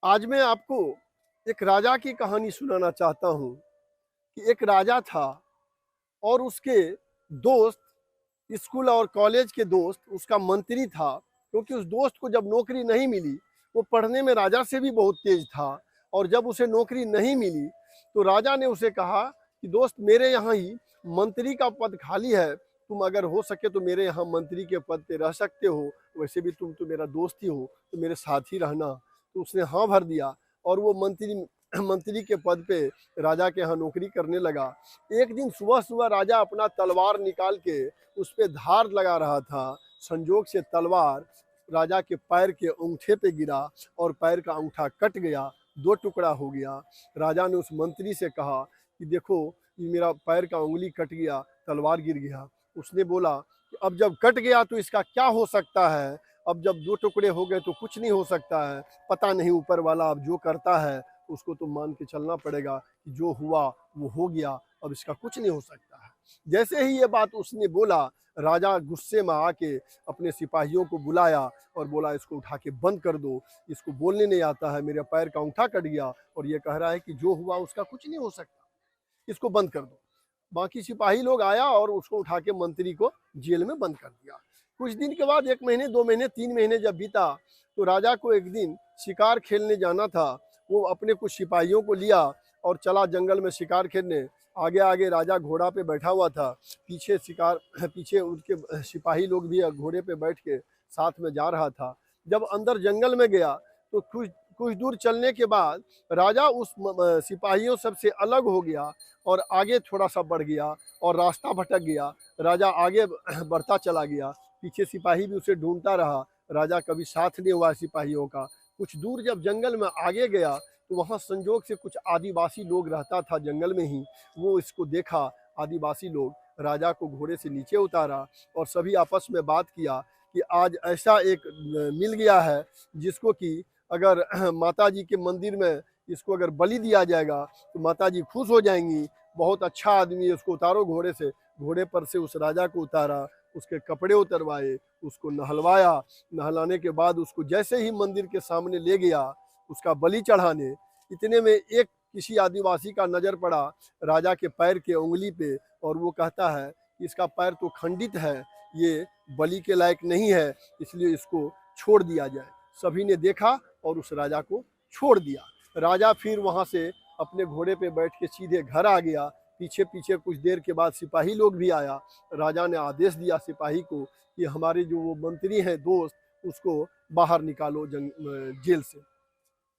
आज मैं आपको एक राजा की कहानी सुनाना चाहता हूँ कि एक राजा था और उसके दोस्त, स्कूल और कॉलेज के दोस्त, उसका मंत्री था। क्योंकि उस दोस्त को जब नौकरी नहीं मिली, वो पढ़ने में राजा से भी बहुत तेज था, और जब उसे नौकरी नहीं मिली तो राजा ने उसे कहा कि दोस्त, मेरे यहाँ ही मंत्री का पद खाली है, तुम अगर हो सके तो मेरे यहाँ मंत्री के पद पे रह सकते हो, वैसे भी तुम तो मेरा दोस्त ही हो, तो मेरे साथ ही रहना। तो उसने हाँ भर दिया और वो मंत्री के पद पे राजा के यहाँ नौकरी करने लगा। एक दिन सुबह सुबह राजा अपना तलवार निकाल के उस पे धार लगा रहा था। संजोग से तलवार राजा के पैर के अंगूठे पे गिरा और पैर का अंगूठा कट गया, दो टुकड़ा हो गया। राजा ने उस मंत्री से कहा कि देखो, ये मेरा पैर का उंगली कट गया, तलवार गिर गया। उसने बोला कि अब जब कट गया तो इसका क्या हो सकता है, अब जब दो टुकड़े हो गए तो कुछ नहीं हो सकता है। पता नहीं ऊपर वाला अब जो करता है उसको तो मान के चलना पड़ेगा कि जो हुआ वो हो गया, अब इसका कुछ नहीं हो सकता है। जैसे ही ये बात उसने बोला, राजा गुस्से में आके अपने सिपाहियों को बुलाया और बोला, इसको उठा के बंद कर दो, इसको बोलने नहीं आता है, मेरे पैर का अंगूठा कट गया और ये कह रहा है कि जो हुआ उसका कुछ नहीं हो सकता, इसको बंद कर दो। बाकी सिपाही लोग आया और उसको उठा के मंत्री को जेल में बंद कर दिया। कुछ दिन के बाद 1 महीने, 2 महीने, 3 महीने जब बीता तो राजा को एक दिन शिकार खेलने जाना था। वो अपने कुछ सिपाहियों को लिया और चला जंगल में शिकार खेलने। आगे आगे राजा घोड़ा पे बैठा हुआ था, पीछे उनके सिपाही लोग भी घोड़े पे बैठ के साथ में जा रहा था। जब अंदर जंगल में गया तो कुछ कुछ दूर चलने के बाद राजा उस सिपाहियों सबसे अलग हो गया और आगे थोड़ा सा बढ़ गया और रास्ता भटक गया। राजा आगे बढ़ता चला गया, पीछे सिपाही भी उसे ढूंढता रहा। राजा कभी साथ नहीं हुआ सिपाहियों का। कुछ दूर जब जंगल में आगे गया तो वहाँ संजोग से कुछ आदिवासी लोग रहता था जंगल में ही। वो इसको देखा, आदिवासी लोग, राजा को घोड़े से नीचे उतारा और सभी आपस में बात किया कि आज ऐसा एक मिल गया है जिसको कि अगर माता जी के मंदिर में इसको अगर बलि दिया जाएगा तो माता जी खुश हो जाएंगी। बहुत अच्छा आदमी है, उसको उतारो घोड़े से। घोड़े पर से उस राजा को उतारा, उसके कपड़े उतरवाए, उसको नहलवाया। नहलाने के बाद उसको जैसे ही मंदिर के सामने ले गया उसका बलि चढ़ाने, इतने में एक किसी आदिवासी का नज़र पड़ा राजा के पैर के उंगली पे, और वो कहता है कि इसका पैर तो खंडित है, ये बलि के लायक नहीं है, इसलिए इसको छोड़ दिया जाए। सभी ने देखा और उस राजा को छोड़ दिया। राजा फिर वहाँ से अपने घोड़े पे बैठ के सीधे घर आ गया। पीछे पीछे कुछ देर के बाद सिपाही लोग भी आया। राजा ने आदेश दिया सिपाही को कि हमारे जो वो मंत्री हैं दोस्त, उसको बाहर निकालो जेल से।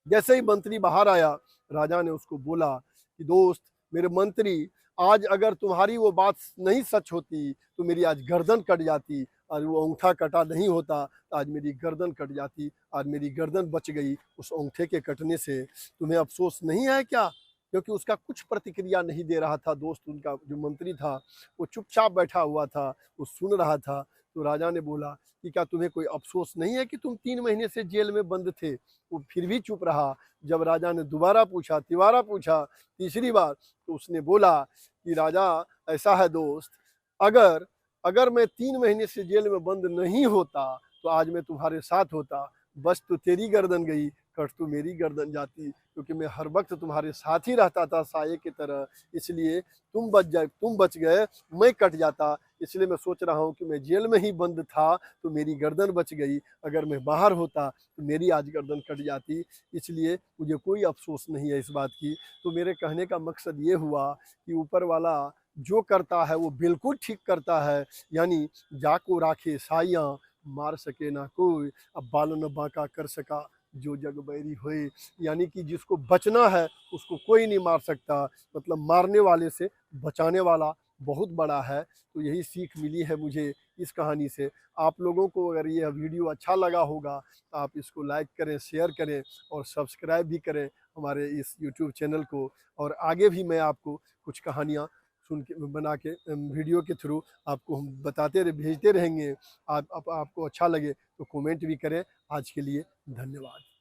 जैसे ही मंत्री बाहर आया, राजा ने उसको बोला कि दोस्त, मेरे मंत्री, आज अगर तुम्हारी वो बात नहीं सच होती तो मेरी आज गर्दन कट जाती। आज वो अंगूठा कटा नहीं होता तो आज मेरी गर्दन कट जाती। आज मेरी गर्दन बच गई उस अंगूठे के कटने से। तुम्हें अफसोस नहीं है क्या? क्योंकि उसका कुछ प्रतिक्रिया नहीं दे रहा था दोस्त, उनका जो मंत्री था वो चुपचाप बैठा हुआ था, वो सुन रहा था। तो राजा ने बोला कि क्या तुम्हें कोई अफसोस नहीं है कि तुम 3 महीने से जेल में बंद थे? वो फिर भी चुप रहा। जब राजा ने दोबारा पूछा, तिबारा पूछा, तीसरी बार, तो उसने बोला कि राजा, ऐसा है दोस्त, अगर अगर मैं 3 महीने से जेल में बंद नहीं होता तो आज मैं तुम्हारे साथ होता। बस तो तेरी गर्दन गई, कट तो मेरी गर्दन जाती, क्योंकि मैं हर वक्त तुम्हारे साथ ही रहता था साये की तरह। इसलिए तुम बच गए, मैं कट जाता। इसलिए मैं सोच रहा हूँ कि मैं जेल में ही बंद था तो मेरी गर्दन बच गई, अगर मैं बाहर होता तो मेरी आज गर्दन कट जाती। इसलिए मुझे कोई अफसोस नहीं है इस बात की। तो मेरे कहने का मकसद ये हुआ कि ऊपर वाला जो करता है वो बिल्कुल ठीक करता है। यानी जाको राखे साइयाँ, मार सके ना कोई, अब बाल न बांका कर सका जो जग बैरी होए। यानी कि जिसको बचना है उसको कोई नहीं मार सकता, मतलब मारने वाले से बचाने वाला बहुत बड़ा है। तो यही सीख मिली है मुझे इस कहानी से। आप लोगों को अगर यह वीडियो अच्छा लगा होगा तो आप इसको लाइक करें, शेयर करें और सब्सक्राइब भी करें हमारे इस यूट्यूब चैनल को। और आगे भी मैं आपको कुछ कहानियाँ सुन के बना के वीडियो के थ्रू आपको हम भेजते रहेंगे। आपको अच्छा लगे तो कमेंट भी करें। आज के लिए धन्यवाद।